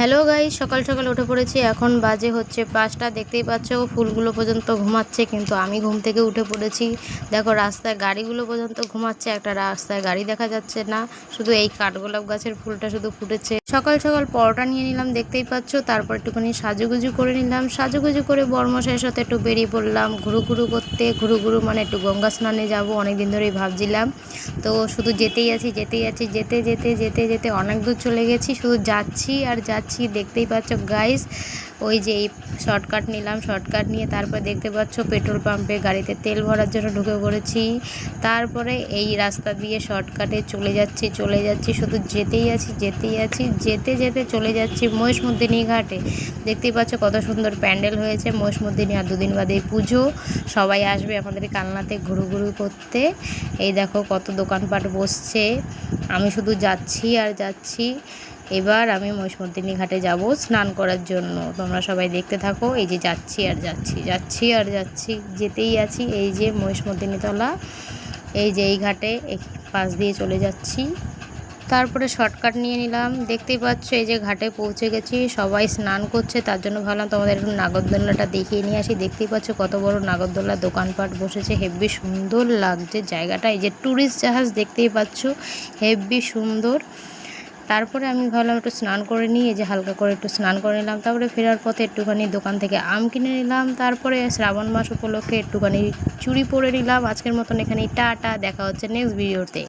Hello guys, সকাল সকাল উঠে পড়েছি। এখন বাজে হচ্ছে 5টা। দেখতেই পাচ্ছ ফুলগুলো পর্যন্ত ঘুমাচ্ছে, কিন্তু আমি ঘুম থেকে উঠে পড়েছি। দেখো রাস্তায় গাড়িগুলো পর্যন্ত ঘুমাচ্ছে, একটা রাস্তায় গাড়ি দেখা যাচ্ছে না, শুধু এই কাঠগোলাপ গাছের ফুলটা শুধু ফুটেছে। সকাল সকাল পরোটা নিয়ে নিলাম, দেখতেই পাচ্ছ। তারপর একটুখানি সাজুগুজু করে নিলাম, সাজুগুজু করে বর্মশাইয়ের সাথে একটু বেরিয়ে পড়লাম ঘুরু ঘুরু করতে। ঘুরু ঘুরু মানে একটু গঙ্গা স্নানে যাবো, অনেকদিন ধরেই ভাবছিলাম। তো শুধু যেতেই আছি যেতে যেতে যেতে যেতে অনেক দূর চলে গেছি, শুধু যাচ্ছি আর যাচ্ছি। দেখতেই পাচ্ছ গাইস, ওই যে এই শর্টকাট নিলাম, শর্টকাট নিয়ে তারপর দেখতে পাচ্ছ পেট্রোল পাম্পে গাড়িতে তেল ভরার জন্য ঢুকে পড়েছি। তারপরে এই রাস্তা দিয়ে শর্টকাটে চলে যাচ্ছি, শুধু যেতেই আছি যেতে যেতে চলে যাচ্ছি মহিষমর্দিনী ঘাটে। দেখতেই পাচ্ছ কত সুন্দর প্যান্ডেল হয়েছে মহিষমর্দিনী, আর দুদিন বাদে পুজো। সবাই আসবে আমাদের কালনাতে ঘুরু ঘুরু করতে। এই দেখো কত দোকানপাট বসছে, আমি শুধু যাচ্ছি আর যাচ্ছি। এবার আমি মহিষমর্দিনী ঘাটে যাব স্নান করার জন্য, তোমরা সবাই দেখতে থাকো। এই যে যাচ্ছি আর যাচ্ছি যেতেই আছি। এই যে মহিষমর্দিনী তলা, এই যে এই ঘাটে পাশ দিয়ে চলে যাচ্ছি। তারপরে শর্টকাট নিয়ে নিলাম, দেখতেই পাচ্ছ এই যে ঘাটে পৌঁছে গেছি। সবাই স্নান করছে, তার জন্য ভাবলাম তোমাদের একটু নাগরদোলনাটা দেখিয়ে নিয়ে আসি। দেখতেই পাচ্ছ কত বড় নাগরদোলনা, দোকানপাট বসেছে, হেব্বি সুন্দর লাগছে জায়গাটা। এই যে ট্যুরিস্ট জাহাজ দেখতেই পাচ্ছ, হেব্বি সুন্দর। তারপরে আমি ভাবলাম একটু স্নান করে নিই, এই যে হালকা করে একটু স্নান করে নিলাম। তারপরে ফেরার পথে একটুখানি দোকান থেকে আম কিনে নিলাম। তারপরে শ্রাবণ মাস উপলক্ষে একটুখানি চুড়ি পরে নিলাম। আজকের মতন এখানেই টাটা, দেখা হচ্ছে নেক্সট ভিডিওতে।